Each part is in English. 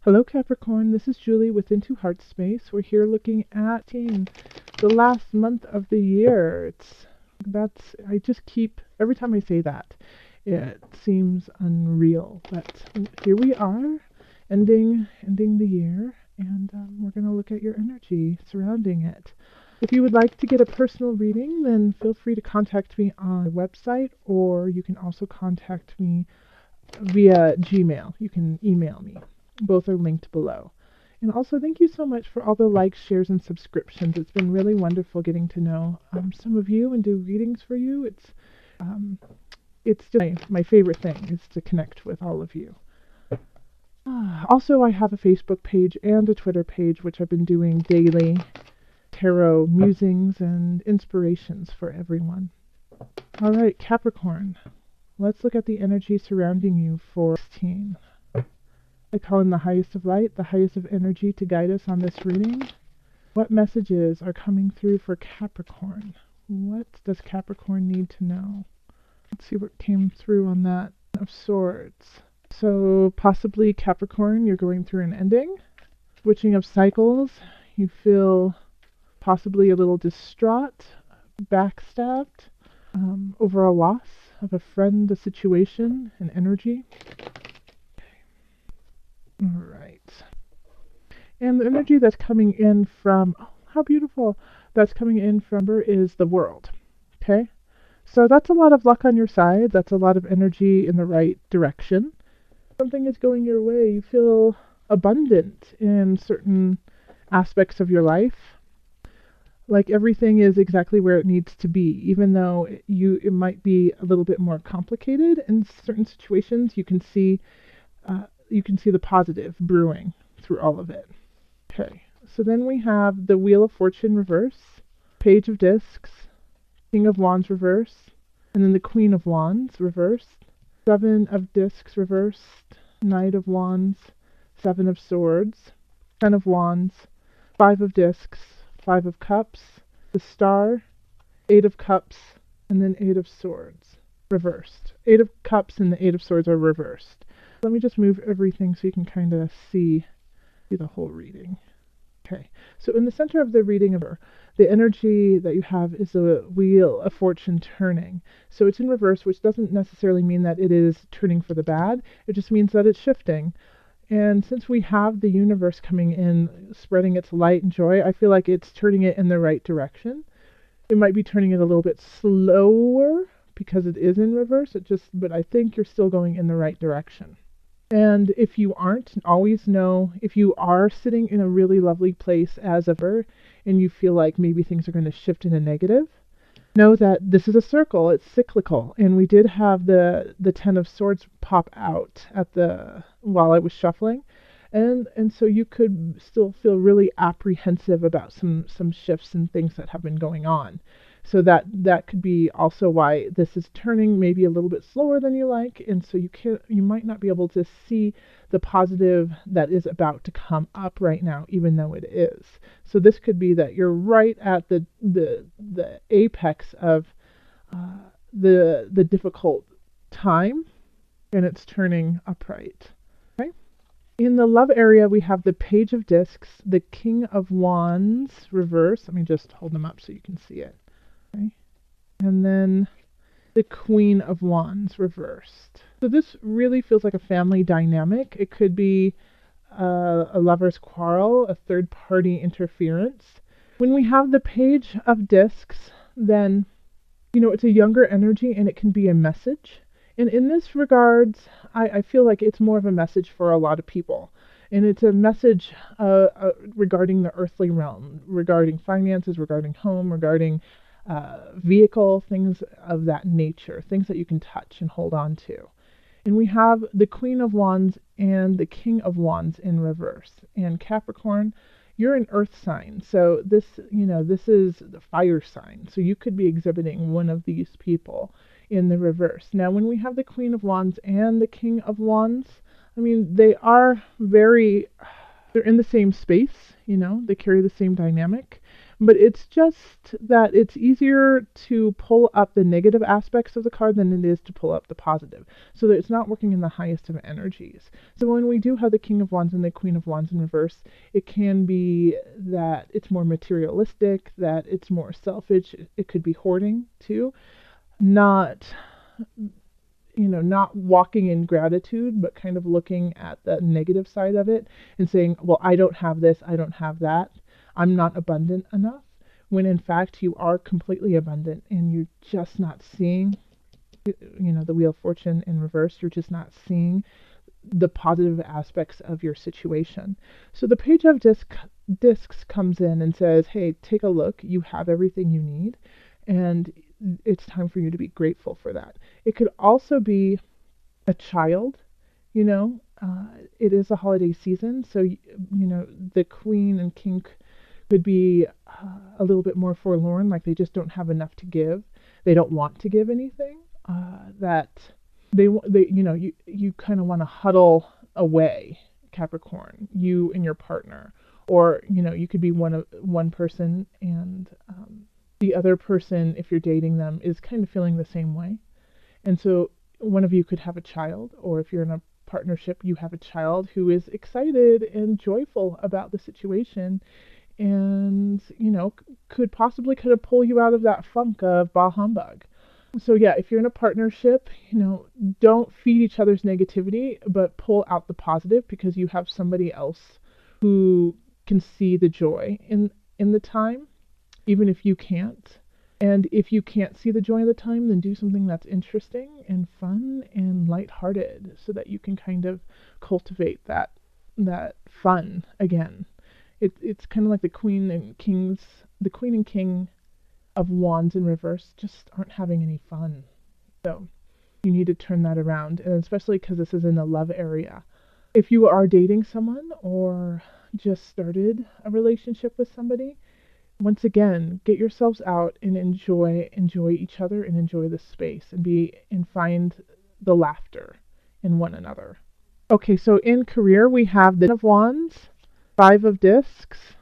Hello Capricorn, this is Julie with Into Heart Space. We're here looking at the last month of the year. I just keep, every time I say that, it seems unreal. But here we are, ending the year, and we're going to look at your energy surrounding it. If you would like to get a personal reading, then feel free to contact me on the website, or you can also contact me via Gmail. You can email me. Both are linked below. And also, thank you so much for all the likes, shares, and subscriptions. It's been really wonderful getting to know some of you and do readings for you. It's just my favorite thing is to connect with all of you. Also, I have a Facebook page and a Twitter page, which I've been doing daily tarot musings and inspirations for everyone. All right, Capricorn, let's look at the energy surrounding you for 16. I call in the highest of light, the highest of energy to guide us on this reading. What messages are coming through for Capricorn? What does Capricorn need to know? Let's see what came through on that of Swords. So possibly Capricorn, you're going through an ending, switching of cycles. You feel possibly a little distraught, backstabbed over a loss of a friend, a situation, an energy. All right. And the energy that's coming in from, oh, how beautiful, that's coming in from her is the World. Okay? So that's a lot of luck on your side. That's a lot of energy in the right direction. Something is going your way. You feel abundant in certain aspects of your life. Like everything is exactly where it needs to be, even though it might be a little bit more complicated in certain situations. You can see the positive brewing through all of it. Okay, so then we have the Wheel of Fortune reverse, Page of Discs, King of Wands reverse, and then the Queen of Wands reversed, Seven of Discs reversed, Knight of Wands, Seven of Swords, Ten of Wands, Five of Discs, Five of Cups, the Star, Eight of Cups, and then Eight of Swords reversed. Eight of Cups and the Eight of Swords are reversed. Let me just move everything so you can kind of see the whole reading. Okay, so in the center of the reading, the energy that you have is the Wheel of Fortune turning. So it's in reverse, which doesn't necessarily mean that it is turning for the bad. It just means that it's shifting. And since we have the universe coming in, spreading its light and joy, I feel like it's turning it in the right direction. It might be turning it a little bit slower because it is in reverse. But I think you're still going in the right direction. And if you aren't, always know if you are sitting in a really lovely place as ever and you feel like maybe things are going to shift in a negative, know that this is a circle, it's cyclical. And we did have the Ten of Swords pop out while I was shuffling. And so you could still feel really apprehensive about some shifts and things that have been going on. So that could be also why this is turning maybe a little bit slower than you like, and so you might not be able to see the positive that is about to come up right now, even though it is. So this could be that you're right at the apex of the difficult time, and it's turning upright. Okay. In the love area, we have the Page of Discs, the King of Wands reverse. Let me just hold them up so you can see it. Okay. And then the Queen of Wands reversed. So this really feels like a family dynamic. It could be a lover's quarrel, a third-party interference. When we have the Page of Discs, then, it's a younger energy and it can be a message. And in this regards, I feel like it's more of a message for a lot of people. And it's a message regarding the earthly realm, regarding finances, regarding home, regarding vehicle, things of that nature, things that you can touch and hold on to. And we have the Queen of Wands and the King of Wands in reverse. And Capricorn, you're an earth sign. So this is the fire sign. So you could be exhibiting one of these people in the reverse. Now, when we have the Queen of Wands and the King of Wands, they're in the same space, they carry the same dynamic. But it's just that it's easier to pull up the negative aspects of the card than it is to pull up the positive, so that it's not working in the highest of energies. So when we do have the King of Wands and the Queen of Wands in reverse, it can be that it's more materialistic, that it's more selfish. It could be hoarding too, not not walking in gratitude, but kind of looking at the negative side of it and saying, well, I don't have this, I don't have that, I'm not abundant enough, when in fact you are completely abundant and you're just not seeing, the Wheel of Fortune in reverse, you're just not seeing the positive aspects of your situation. So the Page of Discs comes in and says, hey, take a look, you have everything you need, and it's time for you to be grateful for that. It could also be a child, it is a holiday season, so, the Queen and King could be a little bit more forlorn, like they just don't have enough to give. They don't want to give anything, that you kind of want to huddle away, Capricorn, you and your partner. Or, you could be one person and the other person, if you're dating them, is kind of feeling the same way. And so one of you could have a child, or if you're in a partnership, you have a child who is excited and joyful about the situation and, could possibly kind of pull you out of that funk of bah humbug. So yeah, if you're in a partnership, don't feed each other's negativity, but pull out the positive, because you have somebody else who can see the joy in the time, even if you can't. And if you can't see the joy of the time, then do something that's interesting and fun and lighthearted, so that you can kind of cultivate that fun again. It's kind of like the Queen and King of Wands in reverse just aren't having any fun. So you need to turn that around, and especially because this is in the love area. If you are dating someone or just started a relationship with somebody, once again, get yourselves out and enjoy each other and enjoy the space and find the laughter in one another. Okay, so in career we have the Ten of Wands, Five of Discs,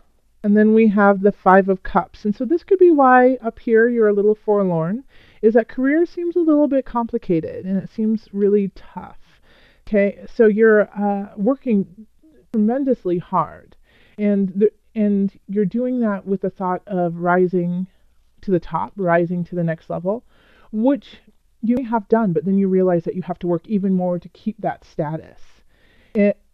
and then we have the Five of Cups. And so this could be why up here you're a little forlorn, is that career seems a little bit complicated and it seems really tough. Okay, so you're working tremendously hard, and you're doing that with the thought of rising to the top, rising to the next level, which you may have done, but then you realize that you have to work even more to keep that status.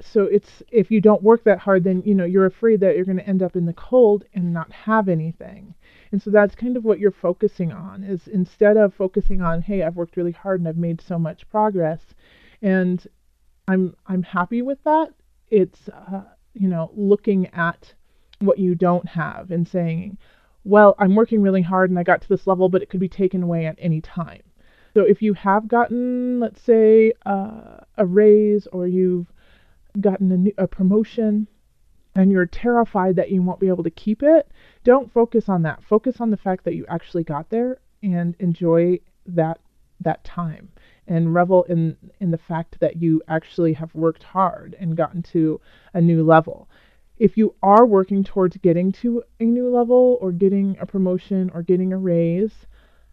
So if you don't work that hard, then you're afraid that you're going to end up in the cold and not have anything. And so that's kind of what you're focusing on, is instead of focusing on, hey, I've worked really hard and I've made so much progress and I'm happy with that. It's looking at what you don't have and saying, well, I'm working really hard and I got to this level, but it could be taken away at any time. So if you have gotten, let's say, a raise, or you've gotten a promotion and you're terrified that you won't be able to keep it, don't focus on that. Focus on the fact that you actually got there and enjoy that time, and revel in the fact that you actually have worked hard and gotten to a new level. If you are working towards getting to a new level or getting a promotion or getting a raise,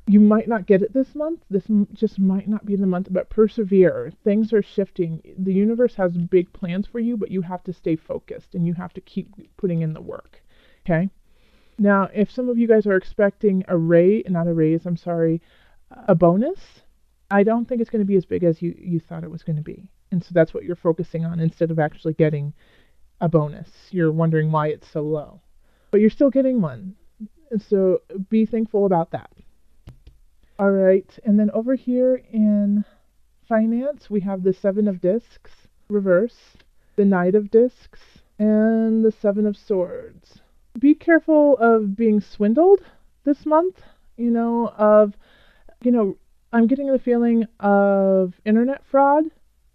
you might not get it this month. This just might not be the month, but persevere. Things are shifting. The universe has big plans for you, but you have to stay focused and you have to keep putting in the work. Okay? Now, if some of you guys are expecting a bonus, I don't think it's going to be as big as you thought it was going to be. And so that's what you're focusing on instead of actually getting a bonus. You're wondering why it's so low. But you're still getting one. And so be thankful about that. All right, and then over here in finance, we have the Seven of Discs, reverse, the Knight of Discs, and the Seven of Swords. Be careful of being swindled this month, I'm getting the feeling of internet fraud.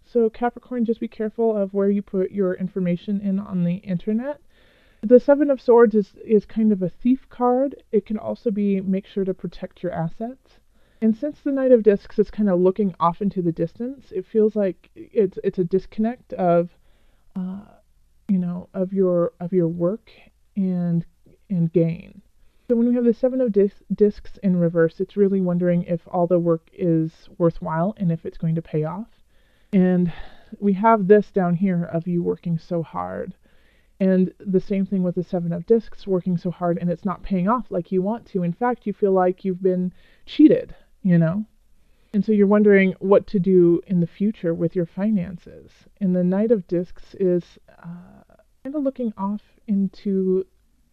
So Capricorn, just be careful of where you put your information in on the internet. The Seven of Swords is kind of a thief card. It can also be make sure to protect your assets. And since the Knight of Discs is kind of looking off into the distance, it feels like it's a disconnect of your work and gain. So when we have the Seven of Discs in reverse, it's really wondering if all the work is worthwhile and if it's going to pay off. And we have this down here of you working so hard. And the same thing with the Seven of Discs, working so hard and it's not paying off like you want to. In fact, you feel like you've been cheated, you know? And so you're wondering what to do in the future with your finances. And the Knight of Discs is kind of looking off into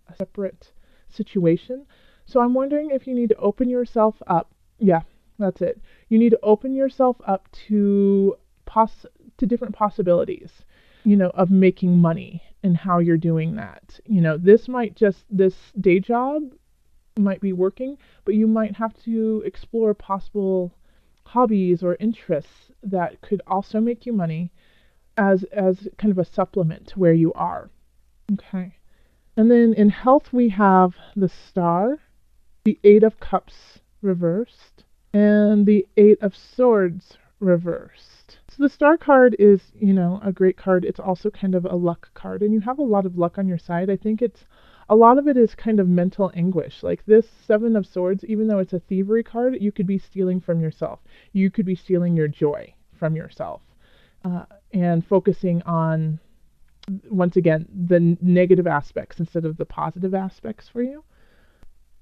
a separate situation. So I'm wondering if you need to open yourself up. Yeah, that's it. You need to open yourself up to different possibilities, of making money and how you're doing that. This day job might be working, but you might have to explore possible hobbies or interests that could also make you money as kind of a supplement to where you are. Okay. And then in health we have the Star, the Eight of Cups reversed, and the Eight of Swords reversed. So the Star card is, a great card. It's also kind of a luck card, and you have a lot of luck on your side. I think a lot of it is kind of mental anguish. Like this Seven of Swords, even though it's a thievery card, you could be stealing from yourself. You could be stealing your joy from yourself, and focusing on, once again, the negative aspects instead of the positive aspects for you.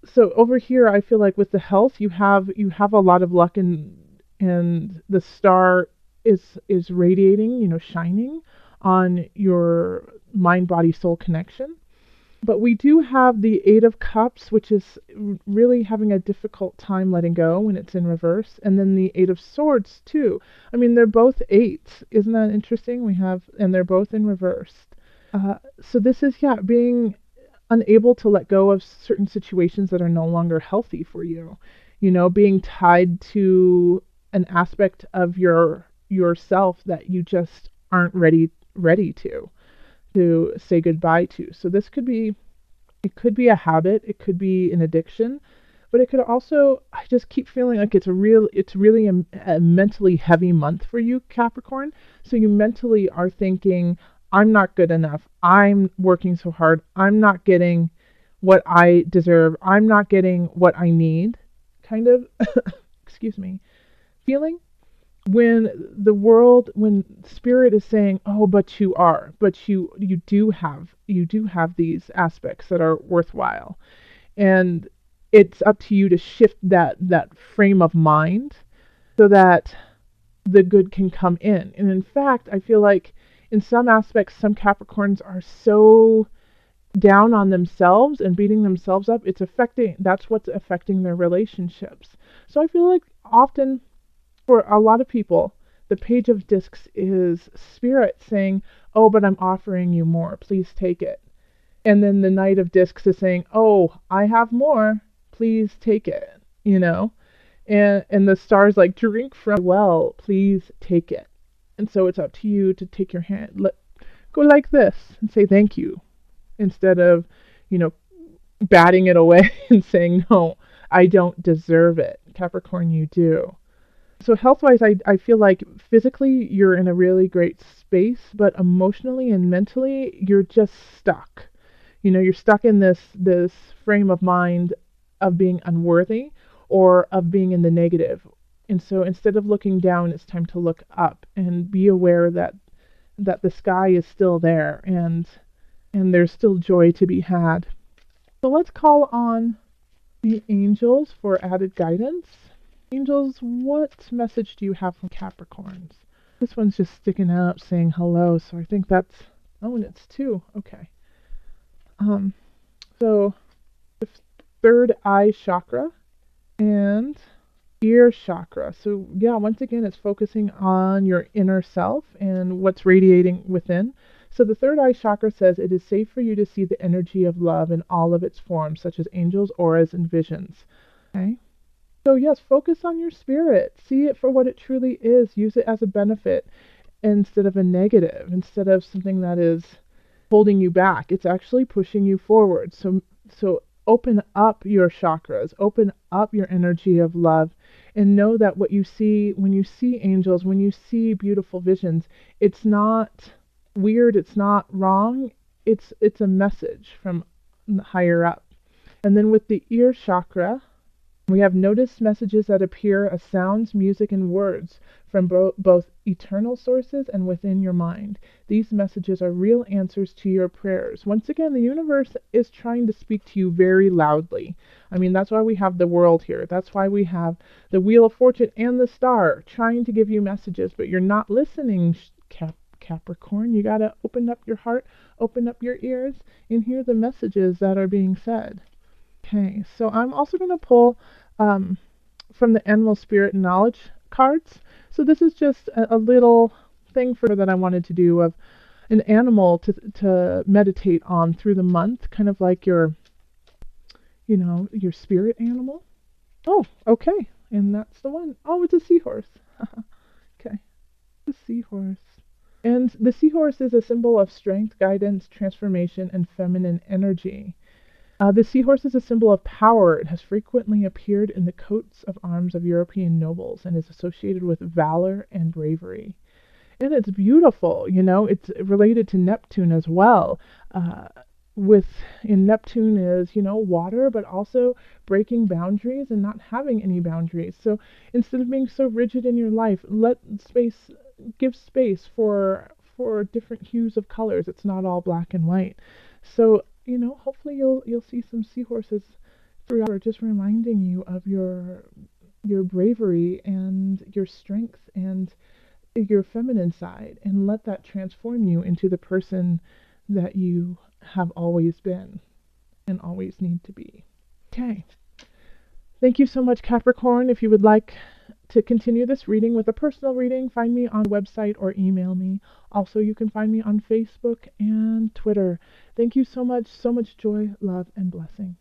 So over here, I feel like with the health, you have a lot of luck, and the Star is radiating, shining on your mind, body, soul connection. But we do have the Eight of Cups, which is really having a difficult time letting go when it's in reverse. And then the Eight of Swords, too. I mean, they're both eights. Isn't that interesting? And they're both in reverse. So this is, being unable to let go of certain situations that are no longer healthy for you. Being tied to an aspect of yourself that you just aren't ready to say goodbye to. So it could be a habit, it could be an addiction, but it could also, I just keep feeling like it's really a mentally heavy month for you, Capricorn. So you mentally are thinking, I'm not good enough, I'm working so hard, I'm not getting what I deserve, I'm not getting what I need, kind of, excuse me, feeling. When spirit is saying, oh, but you do have these aspects that are worthwhile, and it's up to you to shift that frame of mind so that the good can come in. And in fact, I feel like in some aspects, some Capricorns are so down on themselves and beating themselves up, that's what's affecting their relationships. So I feel like often, for a lot of people, the Page of Discs is spirit saying, oh, but I'm offering you more, please take it. And then the Knight of Discs is saying, oh, I have more, please take it, and the Star's like, drink from well, please take it. And so it's up to you to take your hand, go like this and say thank you, instead of, batting it away and saying, no, I don't deserve it. Capricorn, you do. So health-wise, I feel like physically you're in a really great space, but emotionally and mentally you're just stuck. You're stuck in this frame of mind of being unworthy or of being in the negative. And so instead of looking down, it's time to look up and be aware that the sky is still there, and there's still joy to be had. So let's call on the angels for added guidance. Angels, what message do you have from Capricorns? This one's just sticking out saying hello, so I think that's, oh, and it's two. Okay. So the third eye chakra and ear chakra. So once again, it's focusing on your inner self and what's radiating within. So the third eye chakra says it is safe for you to see the energy of love in all of its forms, such as angels, auras, and visions. Okay. So yes, focus on your spirit. See it for what it truly is. Use it as a benefit instead of a negative, instead of something that is holding you back. It's actually pushing you forward. So open up your chakras, open up your energy of love, and know that what you see, when you see angels, when you see beautiful visions, it's not weird, it's not wrong. It's a message from higher up. And then with the ear chakra, we have noticed messages that appear as sounds, music, and words from both eternal sources and within your mind. These messages are real answers to your prayers. Once again, the universe is trying to speak to you very loudly. I mean, that's why we have the world here. That's why we have the Wheel of Fortune and the star trying to give you messages, but you're not listening, Capricorn. You got to open up your heart, open up your ears, and hear the messages that are being said. Okay, so I'm also going to pull from the Animal Spirit Knowledge cards. So this is just a little thing that I wanted to do of an animal to meditate on through the month, kind of like your spirit animal. Oh, okay, and that's the one. Oh, it's a seahorse. Okay, the seahorse. And the seahorse is a symbol of strength, guidance, transformation, and feminine energy. The seahorse is a symbol of power. It has frequently appeared in the coats of arms of European nobles and is associated with valor and bravery. And it's beautiful, it's related to Neptune as well. In Neptune is, water, but also breaking boundaries and not having any boundaries. So instead of being so rigid in your life, give space for different hues of colors. It's not all black and white. So hopefully you'll see some seahorses throughout, just reminding you of your bravery and your strength and your feminine side, and let that transform you into the person that you have always been and always need to be. Okay. Thank you so much, Capricorn. If you would like to continue this reading with a personal reading, find me on the website or email me. Also, you can find me on Facebook and Twitter. Thank you so much joy, love, and blessing.